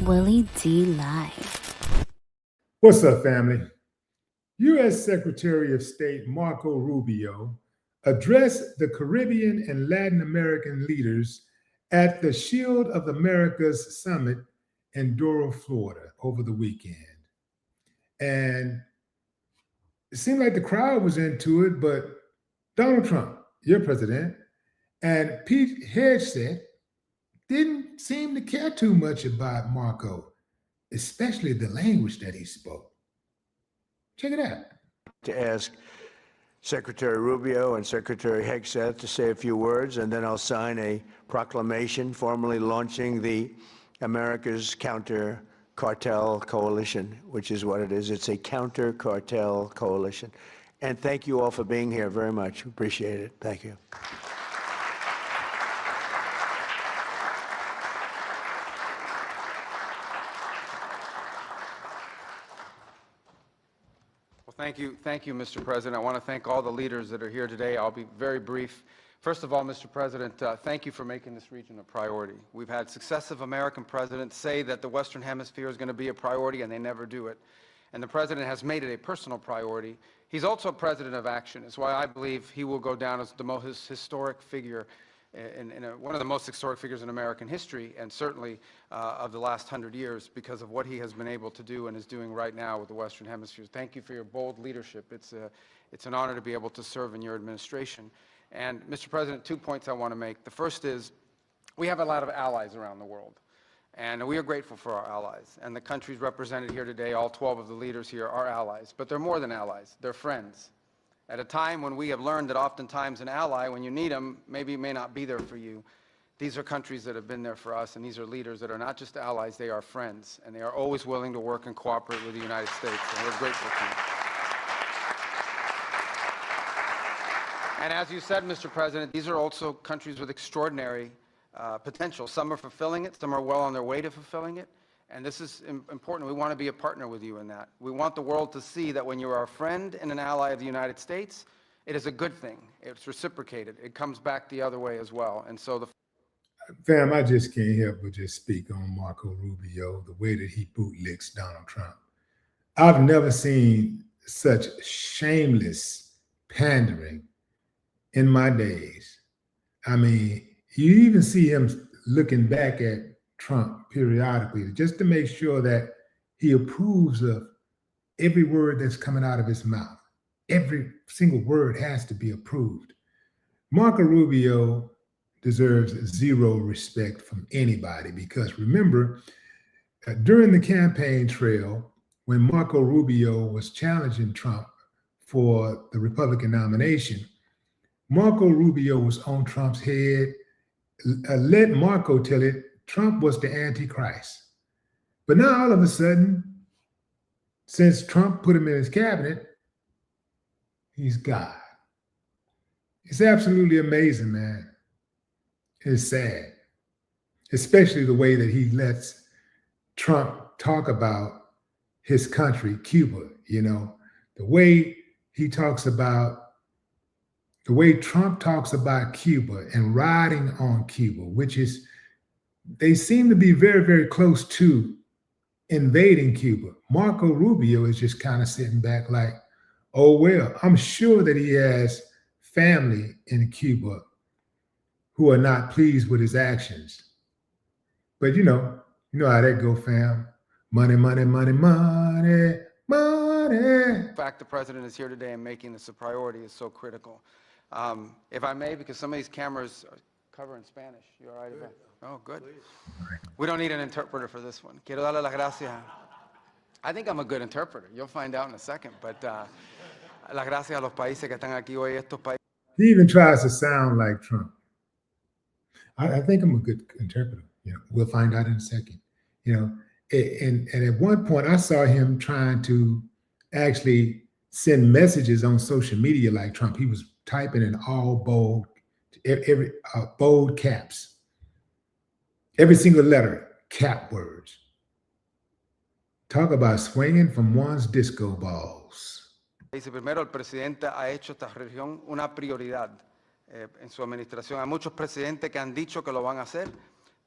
Willie D Live. What's up, family? U.S. Secretary of State Marco Rubio addressed the Caribbean and Latin American leaders at the Shield of America's Summit in Doral, Florida over the weekend. And it seemed like the crowd was into it, but Donald Trump, your president, and Pete Hegseth didn't seem to care too much about Marco, especially the language that he spoke. Check it out. To ask Secretary Rubio and Secretary Hegseth to say a few words, and then I'll sign a proclamation formally launching the America's Counter Cartel Coalition, which is what it is. It's a counter cartel coalition. And thank you all for being here very much. Appreciate it. Thank you. Thank you, Mr. President. I want to thank all the leaders that are here today. I'll be very brief. First of all, Mr. President, thank you for making this region a priority. We've had successive American presidents say that the Western Hemisphere is going to be a priority, and they never do it. And the President has made it a personal priority. He's also a president of action. It's why I believe he will go down as the most historic figure, one of the most historic figures in American history, and certainly of the last 100 years, because of what he has been able to do and is doing right now with the Western Hemisphere. Thank you for your bold leadership. It's an honor to be able to serve in your administration. And, Mr. President, 2 points I want to make. The first is we have a lot of allies around the world, and we are grateful for our allies. And the countries represented here today, all 12 of the leaders here, are allies. But they're more than allies. They're friends. At a time when we have learned that oftentimes an ally, when you need them, maybe may not be there for you. These are countries that have been there for us, and these are leaders that are not just allies, they are friends, and they are always willing to work and cooperate with the United States, and we're grateful to them. And as you said, Mr. President, these are also countries with extraordinary potential. Some are fulfilling it, some are well on their way to fulfilling it. And this is important. We want to be a partner with you in that. We want the world to see that when you are a friend and an ally of the United States, it is a good thing. It's reciprocated. It comes back the other way as well. And so Fam, I just can't help but just speak on Marco Rubio, the way that he bootlicks Donald Trump. I've never seen such shameless pandering in my days. I mean, you even see him looking back at Trump periodically just to make sure that he approves of every word that's coming out of his mouth. Every single word has to be approved. Marco Rubio deserves zero respect from anybody because remember, during the campaign trail, when Marco Rubio was challenging Trump for the Republican nomination, Marco Rubio was on Trump's head. Let Marco tell it, Trump was the Antichrist. But now all of a sudden, since Trump put him in his cabinet, he's God. It's absolutely amazing, man. It's sad, especially the way that he lets Trump talk about his country, Cuba, you know, the way Trump talks about Cuba and riding on Cuba, which is, they seem to be very, very close to invading Cuba. Marco Rubio is just kind of sitting back like, oh, well, I'm sure that he has family in Cuba who are not pleased with his actions. But you know how that go, fam. Money, money, money, money, money. The fact the president is here today and making this a priority is so critical. If I may, because some of these cameras cover in Spanish. You all right about that? Oh, good. We don't need an interpreter for this one. Quiero darle las gracias. I think I'm a good interpreter. You'll find out in a second. But las gracias a los países que están aquí hoy. Estos países. He even tries to sound like Trump. I think I'm a good interpreter. You know, we'll find out in a second. You know, and at one point I saw him trying to actually send messages on social media like Trump. He was typing in all bold, every bold caps. Every single letter, cap words. Talk about swinging from one's disco balls. Dice, primero, el presidente ha hecho esta región una prioridad en su administración. Hay muchos presidentes que han dicho que lo van a hacer,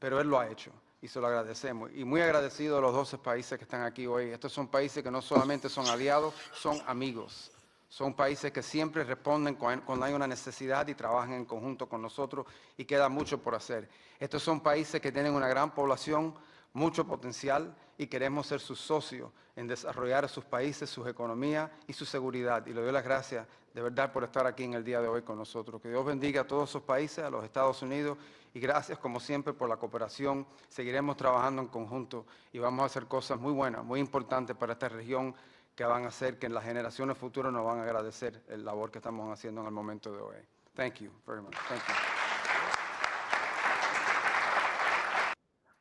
pero él lo ha hecho. y se lo agradecemos. Y muy agradecido a los 12 países que están aquí hoy. Estos son países que no solamente son aliados, son amigos. Son países que siempre responden cuando hay una necesidad y trabajan en conjunto con nosotros y queda mucho por hacer. Estos son países que tienen una gran población, mucho potencial y queremos ser sus socios en desarrollar sus países, sus economías y su seguridad. Y le doy las gracias de verdad por estar aquí en el día de hoy con nosotros. Que Dios bendiga a todos esos países, a los Estados Unidos y gracias como siempre por la cooperación. Seguiremos trabajando en conjunto y vamos a hacer cosas muy buenas, muy importantes para esta región que van a hacer que en las generaciones futuras nos van a agradecer el labor que estamos haciendo en el momento de hoy. Thank you very much. Thank you.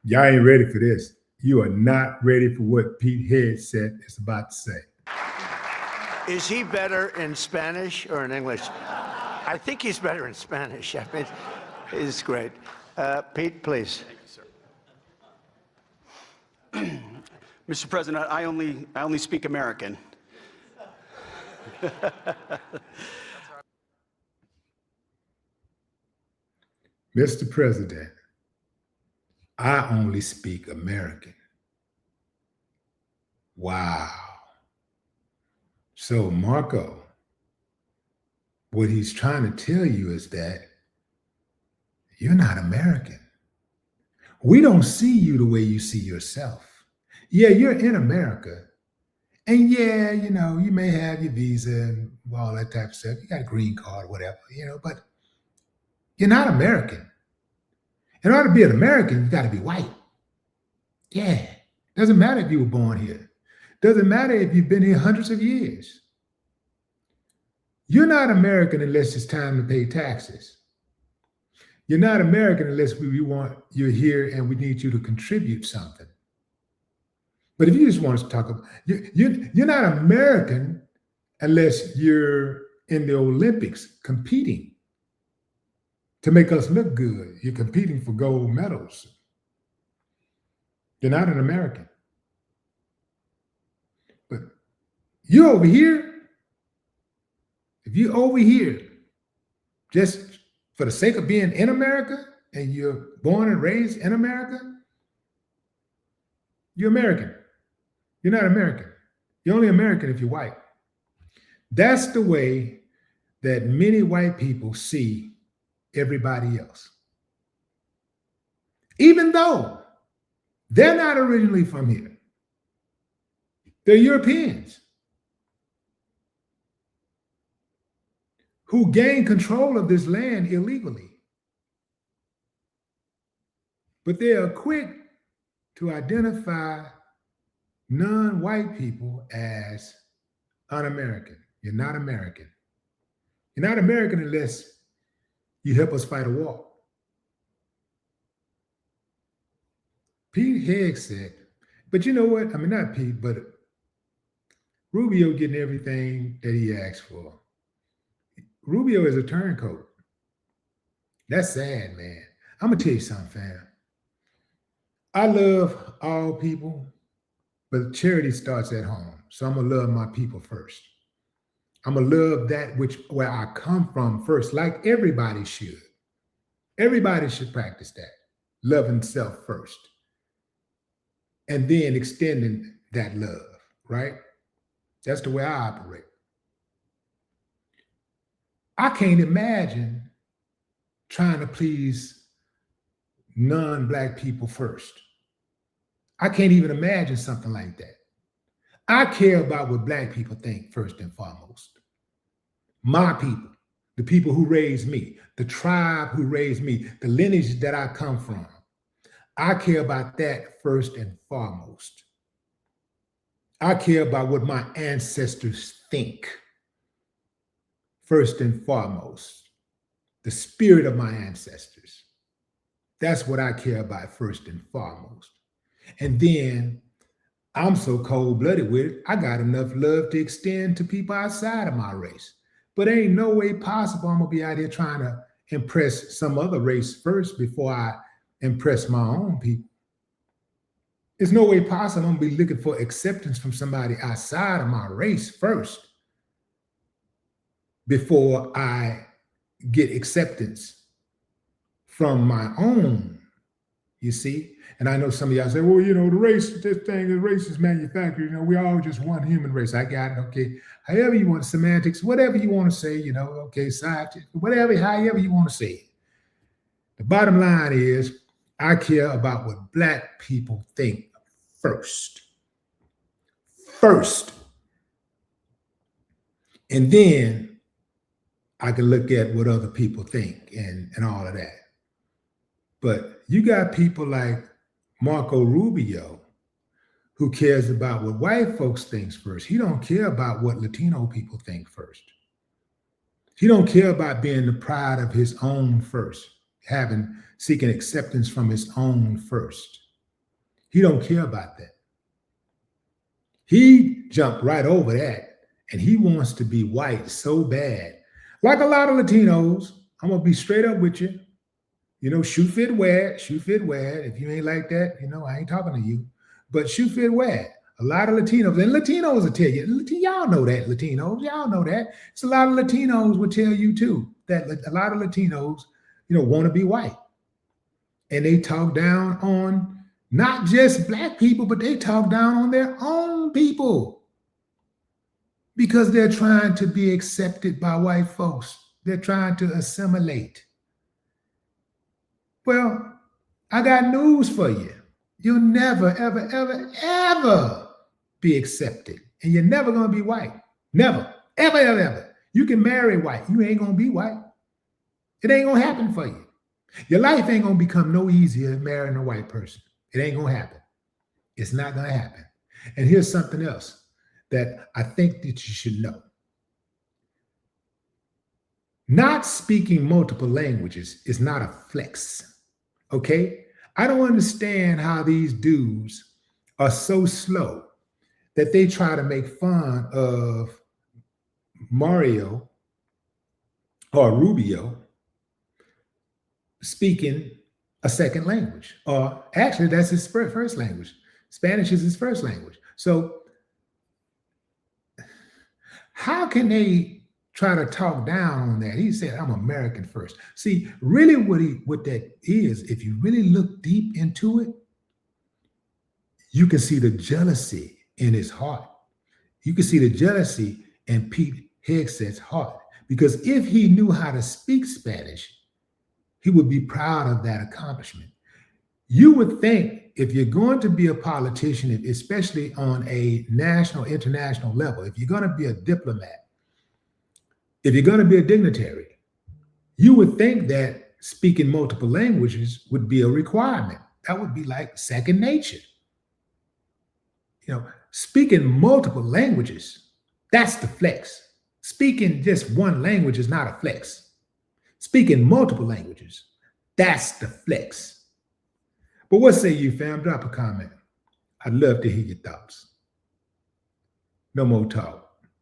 Y'all ain't ready for this. You are not ready for what Pete Hegseth is about to say. Is he better in Spanish or in English? I think he's better in Spanish. I mean, it's great. Pete, please. Mr. President, I only speak American. Mr. President, I only speak American. Wow. So, Marco, what he's trying to tell you is that you're not American. We don't see you the way you see yourself. Yeah, you're in America. And yeah, you know, you may have your visa and all that type of stuff. You got a green card, whatever, you know, but you're not American. In order to be an American, you got to be white. Yeah. Doesn't matter if you were born here. Doesn't matter if you've been here hundreds of years. You're not American unless it's time to pay taxes. You're not American unless you're here and we need you to contribute something. But if you just want us to talk about, you're not American unless you're in the Olympics competing to make us look good. You're competing for gold medals. You're not an American. But you're over here. If you're over here just for the sake of being in America and you're born and raised in America, you're American. You're not American. You're only American if you're white. That's the way that many white people see everybody else. Even though they're not originally from here. They're Europeans who gained control of this land illegally. But they are quick to identify non-white people as un-American. You're not American. You're not American unless you help us fight a war. Pete Hegseth, but you know what? I mean, not Pete, but Rubio getting everything that he asked for. Rubio is a turncoat. That's sad, man. I'm going to tell you something, fam. I love all people, but charity starts at home. So I'm going to love my people first. I'm going to love that where I come from first, like everybody should. Everybody should practice that. Loving self first. And then extending that love, right? That's the way I operate. I can't imagine trying to please non-Black people first. I can't even imagine something like that. I care about what Black people think first and foremost. My people, the people who raised me, the tribe who raised me, the lineage that I come from. I care about that first and foremost. I care about what my ancestors think first and foremost. The spirit of my ancestors. That's what I care about first and foremost. And then I'm so cold-blooded with it, I got enough love to extend to people outside of my race. But ain't no way possible I'm gonna be out here trying to impress some other race first before I impress my own people. There's no way possible I'm gonna be looking for acceptance from somebody outside of my race first before I get acceptance from my own You see? And I know some of y'all say, well, you know, the race is manufactured. You know, we all just one human race. I got it. Okay. However you want, semantics, whatever you want to say, you know, okay, scientific, whatever, however you want to say it. The bottom line is I care about what Black people think first. First. And then I can look at what other people think and all of that. But you got people like Marco Rubio who cares about what white folks think first. He don't care about what Latino people think first. He don't care about being the pride of his own first, seeking acceptance from his own first. He don't care about that. He jumped right over that, and he wants to be white so bad. Like a lot of Latinos, I'm gonna be straight up with you. You know, shoe fit wear, shoe fit wear. If you ain't like that, you know, I ain't talking to you. But shoe fit wear. A lot of Latinos, and Latinos will tell you, y'all know that, Latinos, y'all know that. It's a lot of Latinos will tell you too, that a lot of Latinos, you know, want to be white. And they talk down on not just Black people, but they talk down on their own people because they're trying to be accepted by white folks. They're trying to assimilate. Well, I got news for you. You'll never, ever, ever, ever be accepted. And you're never going to be white. Never, ever, ever, ever. You can marry white. You ain't going to be white. It ain't going to happen for you. Your life ain't going to become no easier than marrying a white person. It ain't going to happen. It's not going to happen. And here's something else that I think that you should know. Not speaking multiple languages is not a flex. Okay? I don't understand how these dudes are so slow that they try to make fun of Mario or Rubio speaking a second language. Or actually, that's his first language. Spanish is his first language. So how can they try to talk down on that? He said, I'm American first. See, really what that is, if you really look deep into it, you can see the jealousy in his heart. You can see the jealousy in Pete Hegseth's heart. Because if he knew how to speak Spanish, he would be proud of that accomplishment. You would think if you're going to be a politician, especially on a national, international level, if you're going to be a diplomat, if you're going to be a dignitary, you would think that speaking multiple languages would be a requirement. That would be like second nature. You know, speaking multiple languages, that's the flex. Speaking just one language is not a flex. Speaking multiple languages, that's the flex. But what say you, fam? Drop a comment. I'd love to hear your thoughts. No more talk.